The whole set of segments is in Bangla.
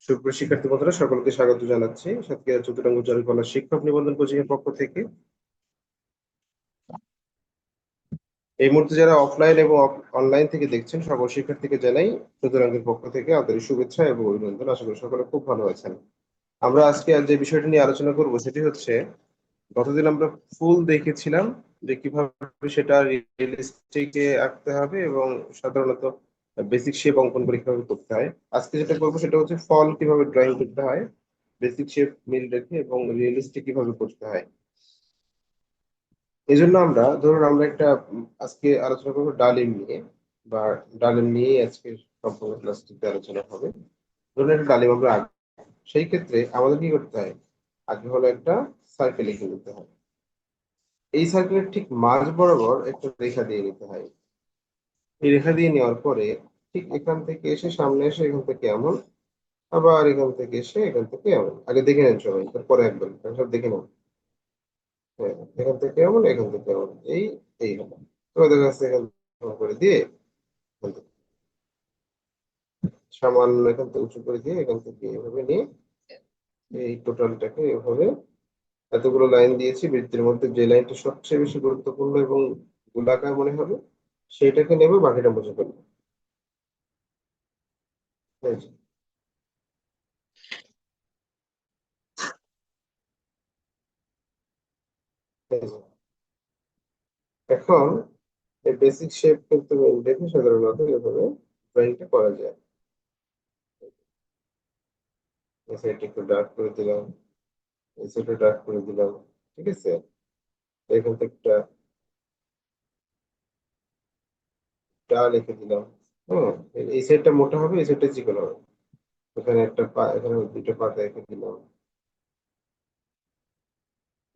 সুপ্রিয় শিক্ষার্থী বন্ধুরা, সকলকে স্বাগত জানাচ্ছি সাতক্ষীরা চতুরঙ্গ চারুকলা শিক্ষক নিবন্ধন কোচিং এর পক্ষ থেকে। এই মুহূর্তে যারা অফলাইন এবং অনলাইন থেকে দেখছেন সকল শিক্ষার্থীকে জানাই চতুরঙ্গের পক্ষ থেকে আন্তরিক শুভেচ্ছা এবং অভিনন্দন। আশা করি সকলে খুব ভালো আছেন। আমরা আজকে যে বিষয়টি নিয়ে আলোচনা করব সেটি হচ্ছে, গতদিন আমরা ফুল দেখেছিলাম যে কিভাবে সেটা রিয়েলিস্টিকে আঁকতে হবে এবং সাধারণত বেসিক শেপ অঙ্কন করে কিভাবে করতে হয়। আজকে যেটা করবো সেটা হচ্ছে ফল কিভাবে ড্রয়িং করতে হয়, বেসিক শেপ মিল রেখে এবং রিয়েলিস্টিক কিভাবে করতে হয়। এই জন্য আমরা ধরুন আমরা একটা আজকে আলোচনা করবো ডালিম নিয়ে, বা ডালিম নিয়ে আজকে সম্পূর্ণ ক্লাসটিতে আলোচনা হবে। ধরুন একটা ডালিম আমরা আঁকবো, সেই ক্ষেত্রে আমাদের কি করতে হয়, আগে হলো একটা সার্কেল এঁকে নিতে হয়। এই সার্কেলের ঠিক মাঝ বরাবর একটা রেখা দিয়ে নিতে হয়। এই রেখা দিয়ে নেওয়ার পরে ঠিক এখান থেকে এসে সামনে এসে এখান থেকে এমন, আবার এখান থেকে এসে এখান থেকে এমন। আগে দেখে নেন সবাই, তারপরে একবার সব দেখে নেন। হ্যাঁ, এখান থেকে এমন, এখান থেকে এমন, এই হলো। তো ওদের কাছে এখান থেকে করে দিয়ে এখান থেকে সামান্য এখান থেকে উঁচু করে দিয়ে এখান থেকে এভাবে নিয়ে এই টোটালটাকে এভাবে এতগুলো লাইন দিয়েছি। বৃত্তের মধ্যে যে লাইনটা সবচেয়ে বেশি গুরুত্বপূর্ণ এবং গোলাকার মনে হবে সেইটাকে নেবে, বাকিটা মুছে ফেলবে। এই যে, এই যে। এখন এই বেসিক শেপ কিন্তু দেখে সাধারণত এভাবে ড্রয়িংটা করা যায়। এই সাইডটা একটু ডার্ক করে দিলাম, এই সাইডটা ডার্ক করে দিলাম। ঠিক আছে, এখান থেকে একটা ডাল লিখে দিলাম। হ্যাঁ, এই সাইডটা মোটা হবে, এই সাইডটা চিকন হবে। এখানে একটা পা, এখানে দুটো পাতা রেখে দিলাম।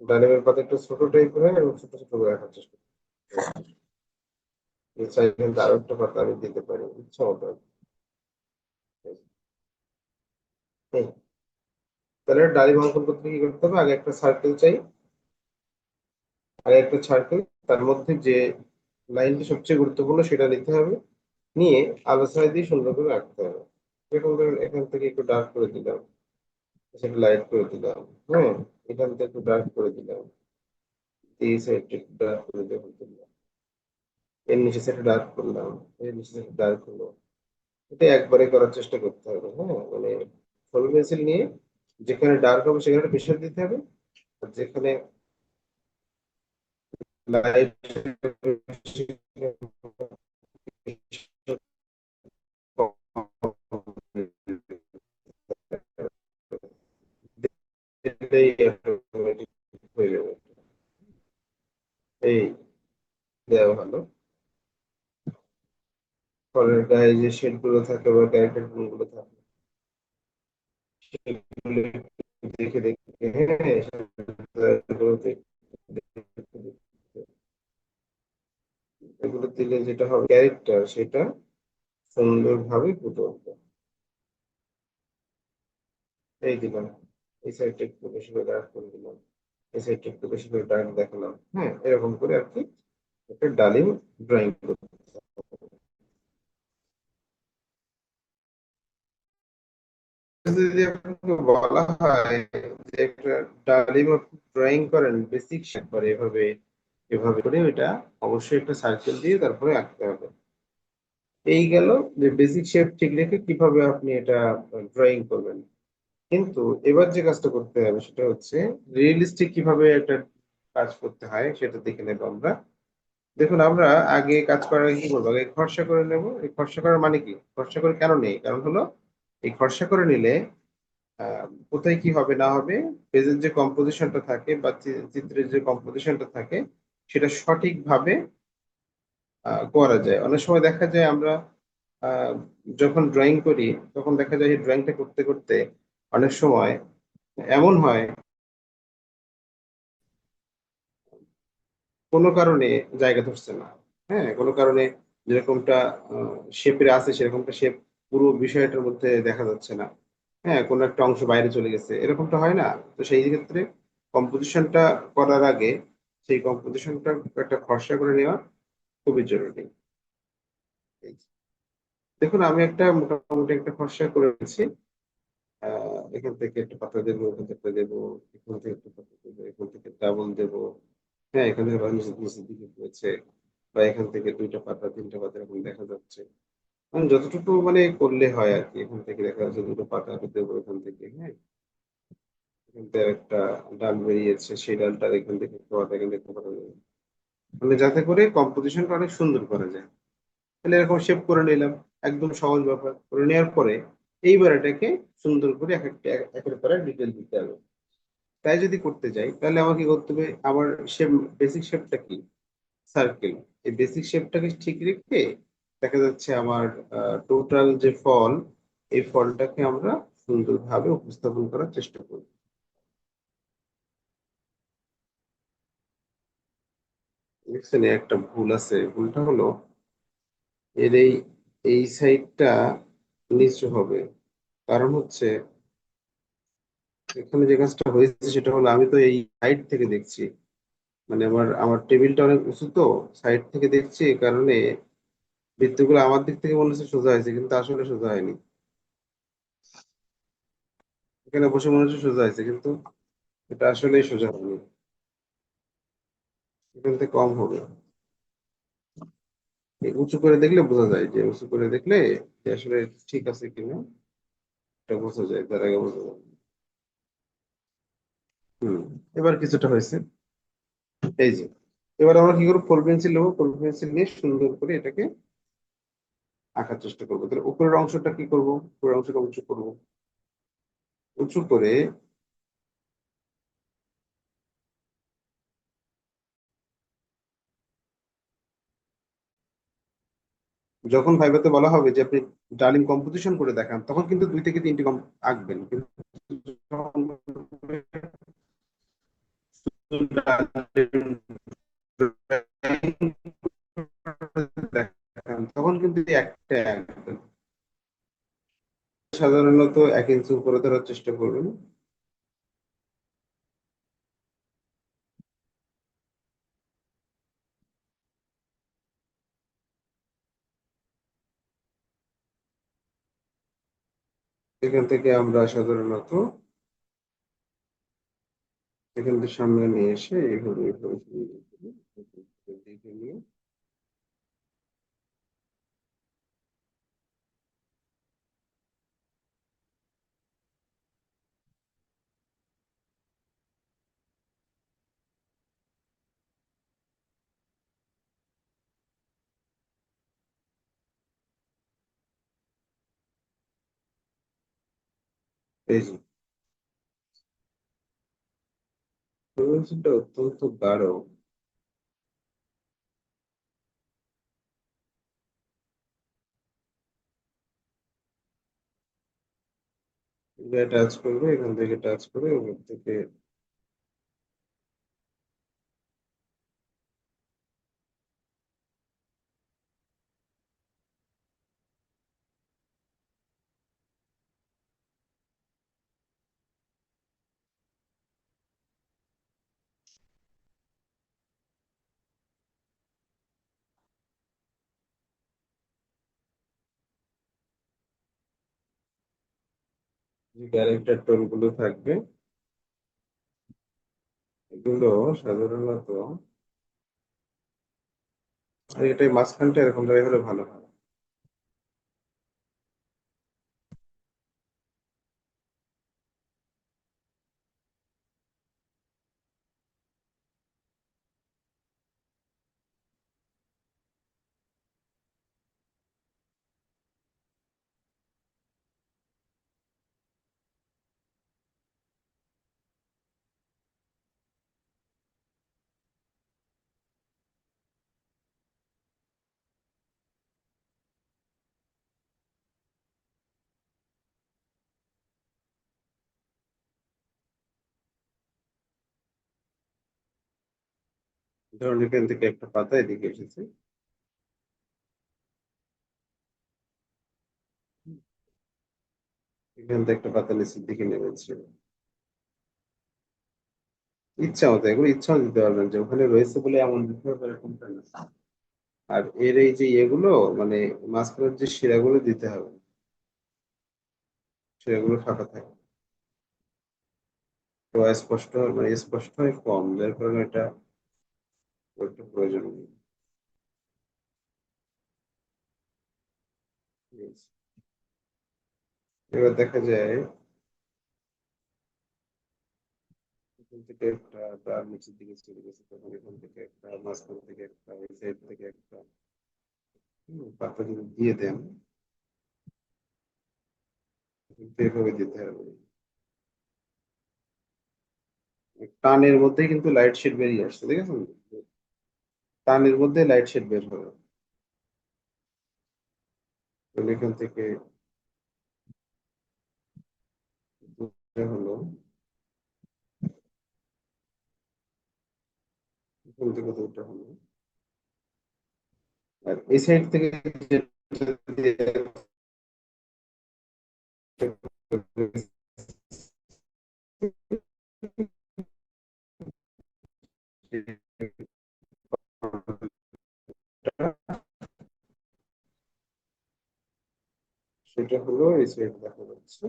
ডালিমের পাতা একটু ছোট টাইপের হয় এবং ছোট ছোট করে রাখার চেষ্টা করি। এই সাইডে কিন্তু আরো একটা পাতা আমি দিতে পারি ইচ্ছা মতো। এই, তাহলে ডালিম অঙ্কন করতে কি করতে হবে, আগে একটা সার্কেল চাই। আগে একটা সার্কেল, তার মধ্যে যে লাইনটি সবচেয়ে গুরুত্বপূর্ণ সেটা নিতে হবে, নিয়ে আলোচনা দিয়ে সুন্দর করে রাখতে হবে। এরকম করে এখান থেকে একটু ডার্ক করে দিলাম, সেটা লাইট করে দিলাম। হ্যাঁ, এখান থেকে একটু ডার্ক করে দিলাম, এই সাইডটা একটু ডার্ক করে দিলাম, এর নিচে সেটা ডার্ক করলাম, এর নিচে সেটা ডার্ক হলো। এটা একবারে করার চেষ্টা করতে হবে। হ্যাঁ, মানে ফল পেন্সিল নিয়ে যেখানে ডার্ক হবে সেখানে প্রেশার দিতে হবে, আর যেখানে লাইট হয়ে যাবে। এই দেওয়া ভালো। ফলের গায়ে যে শেড গুলো থাকে বা ক্যারেক্টার গুলো থাকে সেগুলো দেখে দেখে, হ্যাঁ, সেগুলো এগুলো দিলে যেটা হবে ক্যারেক্টার সেটা সুন্দরভাবে ফুটে উঠবে। এই দিলাম, এই সাইডটা একটু বেশি করে ডার্ক করে দিলাম, এই সাইডটা একটু বেশি করে ডার্ক দেখালাম। হ্যাঁ, এরকম করে আর কি একটা ডালিম ড্রয়িং করতে হবে। যদি আপনাকে বলা হয় যে একটা ডালিম ড্রয়িং করেন, বেসিক শেপ করে এভাবে এভাবে করে, ওইটা অবশ্যই একটা সার্কেল দিয়ে তারপরে আঁকতে হবে। এই গেল যে বেসিক শেপ ঠিক রেখে কিভাবে আপনি এটা ড্রয়িং করবেন। কিন্তু এবার যে কাজটা করতে হবে সেটা হচ্ছে রিয়েলিস্টিক কিভাবে একটা কাজ করতে হয় সেটা দেখে নেবো আমরা। দেখুন, আমরা আগে কাজ করার আগে কি করবো, আগে খরচা করে নেব। এই খরচা করার মানে কি, খরচা করে কেন নেই, কারণ হলো এই খরচা করে নিলে কোথায় কি হবে না হবে, পেজের যে কম্পোজিশনটা থাকে বা চিত্রের যে কম্পোজিশনটা থাকে সেটা সঠিকভাবে করা যায়। অনেক সময় দেখা যায় আমরা আহ, যখন ড্রয়িং করি তখন দেখা যায় ড্রয়িংটা করতে করতে অনেক সময় এমন হয় কোনো কারণে জায়গা ধরছে না। হ্যাঁ, কোনো কারণে যেরকমটা শেপের আছে সেরকমটা শেপ পুরো বিষয়টার মধ্যে দেখা যাচ্ছে না। হ্যাঁ, কোনো একটা অংশ বাইরে চলে গেছে, এরকমটা হয় না? তো সেই ক্ষেত্রে কম্পোজিশনটা করার আগে সেই কম্পোজিশনটা একটা খসড়া করে নেওয়া খুবই জরুরি। দেখুন, আমি একটা মোটামুটি একটা খসড়া করেছি। এখান থেকে একটা পাতা দেবো, এখান থেকে একটা দেবো, এখান থেকে একটা পাতা দেবো, এখান থেকে ডাবল দেবো। হ্যাঁ, এখানে আবার নিচের নিচের দিকে হয়েছে, বা এখান থেকে দুইটা পাতা তিনটা পাতা এরকম দেখা যাচ্ছে। মানে যতটুকু মানে করলে হয় আর কি। এখান থেকে দেখা যাচ্ছে দুটো পাতা দেবো এখান থেকে, হ্যাঁ। এখান থেকে একটা ডাল বেরিয়েছে, সেই ডালটা এখান থেকে একটা পাতা, এখান থেকে একটা পাতা দেবো। মানে যাতে করে কম্পোজিশনটা অনেক সুন্দর করা যায়। তাহলে এরকম শেপ করে নিলাম, একদম সহজ ব্যাপার। করে নেওয়ার পরে এইবার এটাকে সুন্দর করে এক একটা একের পর এক ডিটেল দিতে হবে। তাই যদি করতে যাই তাহলে আমাকে কি করতে হবে, আমার শেপ, বেসিক শেপটা কি, সার্কেল। এই বেসিক শেপটাকে ঠিক রেখে দেখা যাচ্ছে আমার টোটাল যে ফল, এই ফলটাকে আমরা সুন্দরভাবে উপস্থাপন করার চেষ্টা করব। দেখছেন এর একটা ভুল আছে, ভুলটা হলো এর এই সাইডটা নিচু হবে। কারণ হচ্ছে এখানে যে কাজটা হয়েছে সেটা হলো আমি তো এই সাইড থেকে দেখছি, মানে আমার আমার টেবিলটা অনেক উঁচু তো, সাইড থেকে দেখছি, এই কারণে বৃত্তগুলো আমার দিক থেকে মনে হচ্ছে সোজা হয়েছে, কিন্তু আসলে সোজা হয়নি। এখানে বসে মনে হচ্ছে সোজা হয়েছে, কিন্তু এটা আসলেই সোজা হয়নি। এখান থেকে কম হবে। এই উঁচু করে দেখলে বোঝা যায়, যে উঁচু করে দেখলে যে আসলে ঠিক আছে কিনা এটা বোঝা যায়, তার আগে বোঝা যায় না। হম, এবার কিছুটা হয়েছে। এই যে, এবার আমরা কি করবো, ফোর পেন্সিল নেবো, ফোর পেন্সিল নিয়ে সুন্দর করে এটাকে আঁকার চেষ্টা করবো। তাহলে উপরের অংশটা কি করব, উপরের অংশটা উঁচু করব। উঁচু করে যখন ভাইভাতে বলা হবে যে আপনি ডালিম কম্পোজিশন করে দেখান, তখন কিন্তু দুই থেকে তিনটি আঁকবেন, কিন্তু যখন ডালিম দেখান তখন কিন্তু এই একটা আঁকবেন। সাধারণত 1 ইঞ্চি উপরে ধরার চেষ্টা করবেন। এখান থেকে আমরা সাধারণত এখান থেকে সামনে নিয়ে এসে এইভাবে এইভাবে সুন্দর করে দেখে নিয়ে এই যে পেন্সিলটা অত্যন্ত গাঢ়। টাচ করবে, এখান থেকে টাচ করে ওখান থেকে যে ক্যারেক্টার টোন গুলো থাকবে এগুলো সাধারণত, আর এটাই মাঝখানটা এরকম জায়গায় হলে ভালো হয়। ধরুন এখান থেকে একটা পাতা এদিকে এসেছে, এখান থেকে একটা পাতা নিচের দিকে নেমেছে। ইচ্ছা মতো, এগুলো ইচ্ছা মতো দিতে পারবেন, যে ওখানে রয়েছে বলে এমন দিতে হবে এরকমটা না। আর এর এই যে ইয়েগুলো, মানে মাঝখানের যে শিরাগুলো দিতে হবে। সেগুলো ফাঁকা থাকে। তো স্পষ্ট মানে স্পষ্ট হয় কম, যার কারণে এটা একটু প্রয়োজন নেই। এবার দেখা যায় এখান থেকে একটা তার নিচের দিকে চলে গেছে, তখন এখান থেকে একটা, মাঝখান থেকে একটা, এই সাইড থেকে একটা, পাতা যদি দিয়ে দেন, কিন্তু এভাবে দিতে হবে। টানের মধ্যে কিন্তু লাইট শেড বেরিয়ে আসছে, দেখেছেন? টানের মধ্যে লাইট শেড বের হবে। তাহলে এখান থেকে দুটো হলো, এখান থেকে দুটো হলো, আর এই সাইড থেকে যেটা দিয়ে সেটা হলো এই সাইড দেখা যাচ্ছে।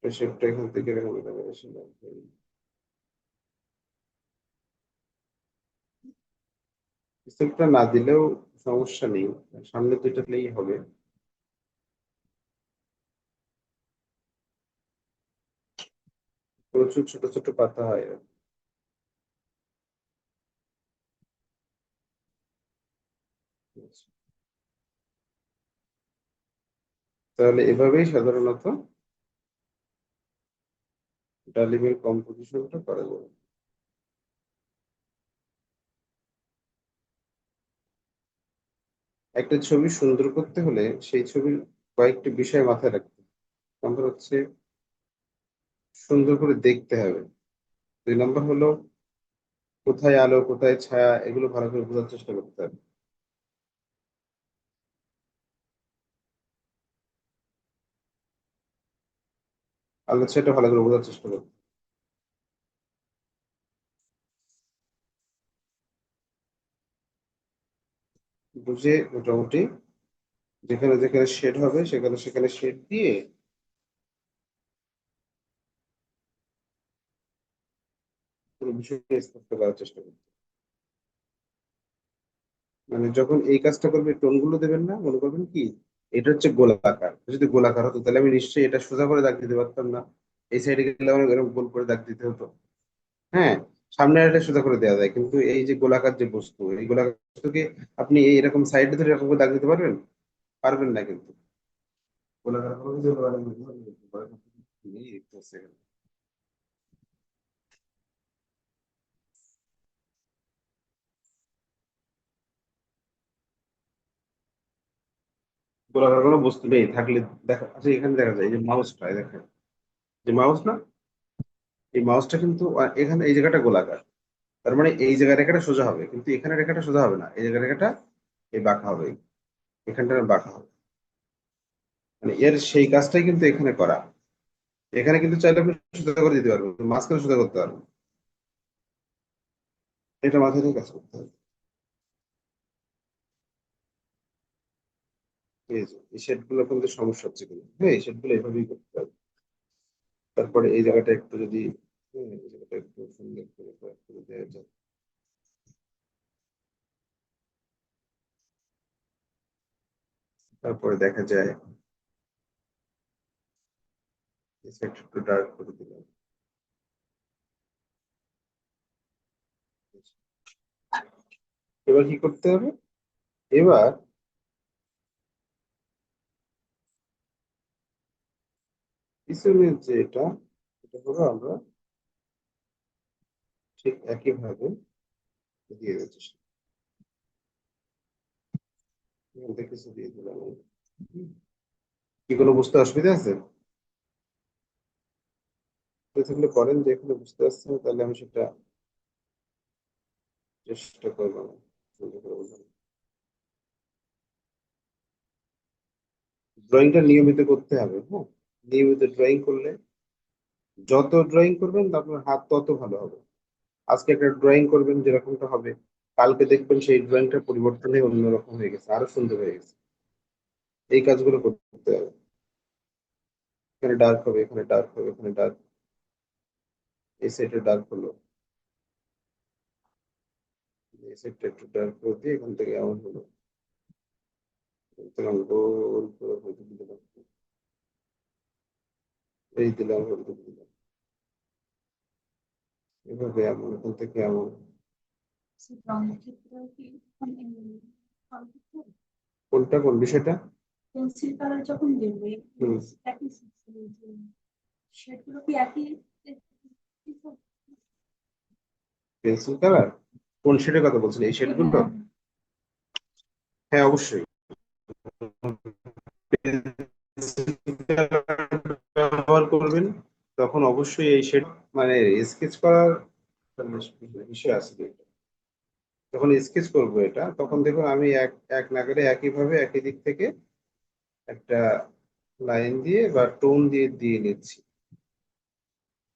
শেপটা এখান থেকে এরকম দেখা যাচ্ছে। পিস্তলটা না দিলেও সমস্যা নেই, সামনে দুইটা দিলেই হবে। প্রচুর ছোট ছোট পাতা হয়। তাহলে এভাবেই সাধারণত ডালিমের কম্পোজিশনটা করা যাবে। একটা ছবি সুন্দর করতে হলে সেই ছবির কয়েকটি বিষয় মাথায় রাখতে হবে। নম্বর হচ্ছে সুন্দর করে দেখতে হবে। 2 নম্বর হলো কোথায় আলো কোথায় ছায়া, এগুলো ভালো করে বোঝার চেষ্টা করতে হবে। আলো ছায়াটা ভালো করে বোঝার চেষ্টা করতে হবে। বুঝে মোটামুটি যেখানে যেখানে শেড হবে সেখানে সেখানে শেড দিয়ে পুরো বিষয়টা স্পষ্ট করার চেষ্টা করতে হবে। মানে যখন এই কাজটা করবে টোন গুলো দেবেন না, মনে করবেন কি এটা হচ্ছে গোলাকার, যদি গোলাকার হতো তাহলে আমি নিশ্চয়ই এটা সোজা করে দাগ দিতে পারতাম না, এই সাইডে গেলে আমার এরকম গোল করে দাগ দিতে হতো। হ্যাঁ, সামনে এটা সোজা করে দেওয়া যায়, কিন্তু এই যে গোলাকার যে বস্তু, এই গোলাকার বস্তুকে আপনি এরকম সাইডে ধরে এরকম করে দাগ দিতে পারবেন? পারবেন না কিন্তু। গোলাকার কোনো কিছু পারবেন না। এই দেখতে হচ্ছে এখানে। গোলাকার কোনো বস্তু নেই থাকলে দেখা, আচ্ছা এখানে দেখা যায় এই যে মাউসটা, দেখেন যে মাউস না, এই মাউসটা কিন্তু এখানে এই জায়গাটা গোলাকার, তার মানে এই জায়গায় রেখাটা সোজা হবে, কিন্তু এখানে রেখাটা সোজা হবে না, এই জায়গায় রেখাটা এই বাঁকা হবে, এখানটা বাঁকা হবে। মানে এর সেই কাজটাই কিন্তু এখানে করা। এখানে কিন্তু চাইলে আপনি সোজা করে দিতে পারবেন, মাঝখানে সোজা করতে পারবেন। এটা মাথায় রেখে কাজ করতে হবে। এই যে এই শেড গুলো কিন্তু সমস্যা হচ্ছে কিন্তু, হ্যাঁ এই শেড গুলো এভাবেই করতে হবে। তারপরে এই জায়গাটা একটু যদি, হ্যাঁ, এই জায়গাটা একটু সুন্দর করে করে দেওয়া যায়। তারপরে দেখা যায় এই সাইড একটু ডার্ক করে দিলাম। এবার কি করতে হবে? এবার পিছনের যে এটা হলো আমরা ঠিক একইভাবে দিয়ে দিচ্ছি। এখান থেকে কিছু দিয়ে দিলাম। হুম। কি কোনো বুঝতে অসুবিধা আছে? যদি থাকলে করেন, যে এখানে বুঝতে পারছেন না, তাহলে আমি সেটা চেষ্টা করবো না, সুন্দর করে বোঝানোর। ড্রয়িংটা নিয়মিত করতে হবে, হ্যাঁ। নিয়মিত ড্রয়িং করলে, যত ড্রয়িং করবেন আপনার হাত তত ভালো হবে। আজকে একটা ড্রয়িং করবেন যেরকমটা হবে, কালকে দেখবেন সেই ড্রয়িংটা পরিবর্তন হয়ে অন্যরকম হয়ে গেছে, আরো সুন্দর হয়ে গেছে। এই কাজগুলো করতে হবে। এখানে ডার্ক হবে, এখানে ডার্ক হবে, এখানে ডার্ক, এই সাইডে ডার্ক হলো, এই সাইডটা একটু ডার্ক করে দিয়ে এখান থেকে এমন হলো, দিলাম গোল করে হলুদ দিলাম, এই দিলাম হলুদ দিলাম, এভাবে এমন এখান থেকে এমন। রঙের ক্ষেত্রেও কি মানে কোনটা কোন বিষয়টা? পেন্সিল কালার যখন দেবে হুম। একই শেডগুলো কি একই? পেন্সিল কালার কোন শেডের কথা বলছেন, এই শেড গুলো? হ্যাঁ, হ্যাঁ অবশ্যই। ব্যবহার করবেন তখন অবশ্যই এই শেড, মানে স্কেচ করার বিষয় আছে কি? যখন স্কেচ করব এটা তখন দেখুন আমি এক এক নাগারে একই ভাবে একই দিক থেকে একটা লাইন দিয়ে বা টোন দিয়ে দিয়ে নিচ্ছি।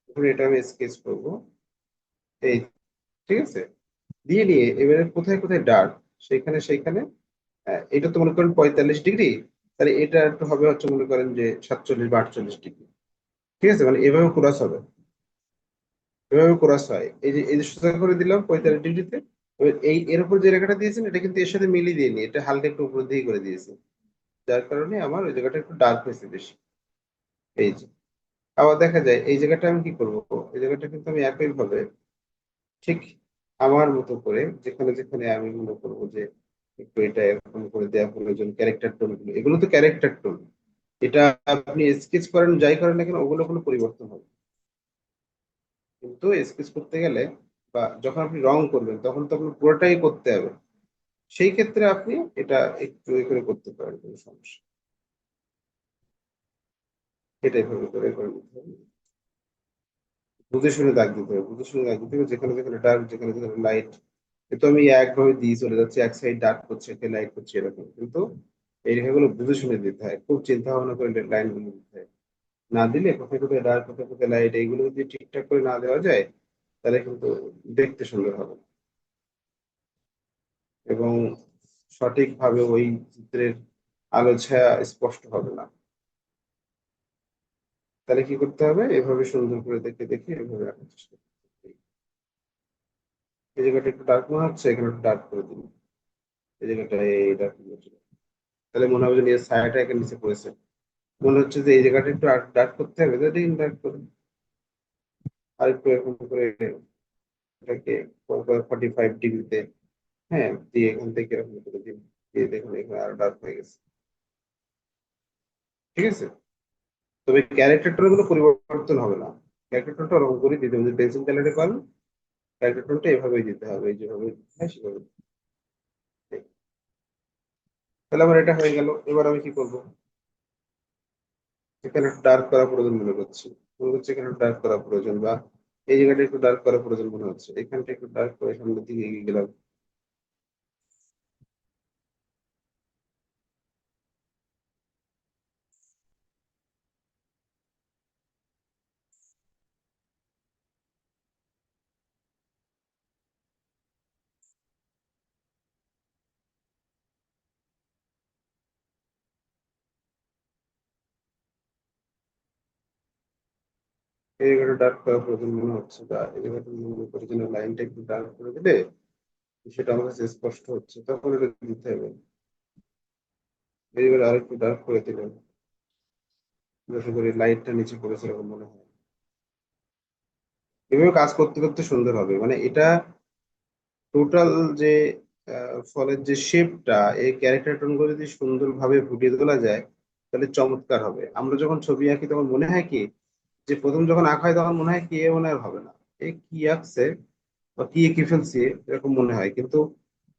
এখন এটা আমি স্কেচ করব, এই, ঠিক আছে, দিয়ে নিয়ে এবারে কোথায় কোথায় ডার্ক, সেখানে সেখানে এটা তো মনে করেন 45 ডিগ্রি, তাহলে এটা একটু হবে হচ্ছে মনে করেন যে 47 বা 48 ডিগ্রি। ঠিক আছে, মানে এভাবে ক্রস হবে, এভাবে ক্রস হয়। এই যে সোজা করে দিলাম 45 ডিগ্রিতে। এবার এই এর উপর যে রেখাটা দিয়েছেন এটা কিন্তু এর সাথে মিলিয়ে দিয়ে নি, এটা হালকা একটু উপর দিয়ে করে দিয়েছি, যার কারণে আমার ওই জায়গাটা একটু ডার্ক হয়েছে বেশি। এই যে, আবার দেখা যায় এই জায়গাটা আমি কি করব, এই জায়গাটা কিন্তু আমি একই ভাবে ঠিক আমার মতো করে যেখানে যেখানে আমি মনে করবো যে একটু এটা এরকম করে দেওয়া প্রয়োজন, ক্যারেক্টার টোন গুলো, এগুলো তো ক্যারেক্টার টোন। এটা আপনি স্কেচ করেন যাই করেন না কেন ওগুলো কোনো পরিবর্তন হবে, কিন্তু স্কেচ করতে গেলে বা যখন আপনি রং করবেন তখন তো আপনার পুরোটাই করতে হবে। সেই ক্ষেত্রে আপনি এটা একটু এ করে করতে পারেন, কোনো সমস্যা, এটাই ভাবে করে করে নিতে হবে। বুঝে শুনে দাগ দিতে হবে, বুঝে শুনে দাগ দিতে হবে, যেখানে যেখানে ডার্ক যেখানে যেখানে লাইট। কিন্তু আমি একভাবে দিয়ে চলে যাচ্ছি, এক সাইড ডার্ক করছে একটা লাইট করছে এরকম, কিন্তু এই রেখাগুলো বুঝে শুনে দিতে হয়, খুব চিন্তা ভাবনা করে লাইন গুলো দিতে হয়। না দিলে কোথায় কোথায় ডার্ক কোথায় কোথায় লাইট এইগুলো যদি ঠিকঠাক করে না দেওয়া যায় তাহলে কিন্তু দেখতে সুন্দর হবে না। এবং সঠিকভাবে ওই চিত্রের আলো ছায়া স্পষ্ট হবে না। তাহলে কি করতে হবে, এভাবে সুন্দর করে দেখে দেখে এভাবে রাখার চেষ্টা করতে হবে। এই জায়গাটা একটু ডার্ক মনে হচ্ছে, এখানে একটু ডার্ক করে দিন, এই জায়গাটা এই ডার্ক করে দিন। তাহলে মনে হবে যে নিজের ছায়াটা এখানে নিচে পড়েছে, মনে হচ্ছে যে এই জায়গাটা একটু ডার্ক করতে হবে, তাহলে ডার্ক করুন। আর একটু এরকম করে এটাকে 45 ডিগ্রিতে, হ্যাঁ, দিয়ে এখান থেকে এরকম করে দিন, দিয়ে দেখুন এখানে আরো ডার্ক হয়ে গেছে। ঠিক আছে, তবে ক্যারেক্টারটা কোনো পরিবর্তন হবে না, ক্যারেক্টারটা রং করে দিতে হবে, পেন্সিল কালারে পান ক্যারেক্টারটা এভাবেই দিতে হবে, এই যেভাবে দিতে হয় সেভাবে দিতে হবে। তাহলে আমার এটা হয়ে গেল, এবার আমি কি করব, এখানে একটু ডার্ক করা প্রয়োজন মনে করছি, মনে হচ্ছে এখানে ডার্ক করা প্রয়োজন, বা এই জায়গাটা একটু ডার্ক করা প্রয়োজন মনে হচ্ছে, এখানটা একটু ডার্ক করে সামনের দিকে এগিয়ে গেলাম। এই জায়গাটা ডার্ক করা প্রয়োজন মনে হচ্ছে, বা এই জায়গাটা মনে করে যেন লাইনটা একটু ডার্ক করে দিলে সেটা আমার কাছে স্পষ্ট হচ্ছে, তখন এটা দিতে হবে। এই জায়গাটা আরেকটু ডার্ক করে দিলাম, যাতে করে লাইটটা নিচে পড়েছে এরকম মনে হয়। এভাবে কাজ করতে করতে সুন্দর হবে, মানে এটা টোটাল যে ফলের যে শেপটা, এই ক্যারেক্টার টোন করে যদি সুন্দরভাবে ফুটিয়ে তোলা যায় তাহলে চমৎকার হবে। আমরা যখন ছবি আঁকি তখন মনে হয় কি, যে প্রথম যখন আঁকা হয় তখন মনে হয় কি এ মনে আর হবে না, এ কি আঁকছে বা কি এঁকে ফেলছে এরকম মনে হয়, কিন্তু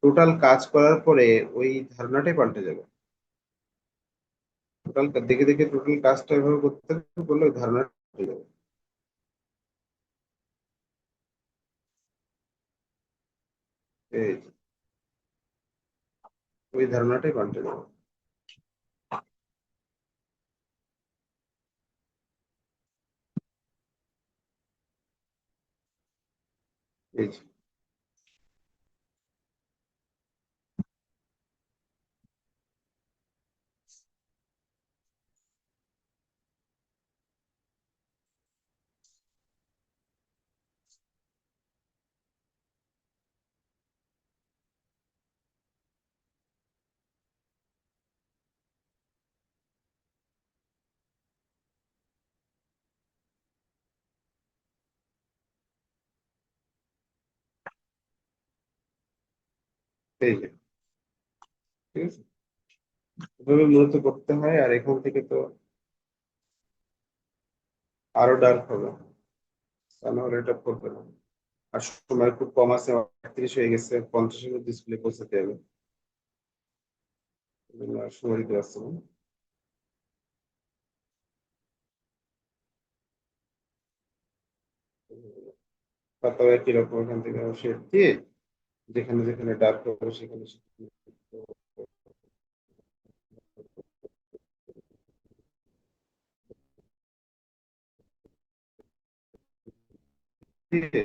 টোটাল কাজ করার পরে ওই ধারণাটাই পাল্টে যাবে। টোটাল দেখে দেখে টোটাল কাজটা এভাবে করতে থাকতে বললে ওই ধারণাটা পাল্টে যাবে। এই যে, ওই ধারণাটাই পাল্টে যাবে। এই যে, এই যে, ঠিক আছে, এভাবে মূলত করতে হয়। আর এখান থেকে তো আরো ডার্ক হবে, তা নাহলে এটা করবে না। আর সময় খুব কম আছে, 38 হয়ে গেছে, 50-এর মধ্যে স্কুলে পৌঁছাতে হবে। এই জন্য আর সময় দিতে পারছি না। তাও একই রকম এখান থেকে শেড দিয়ে যেখানে যেখানে ডার্ক হবে সেখানে সেখানে দিয়ে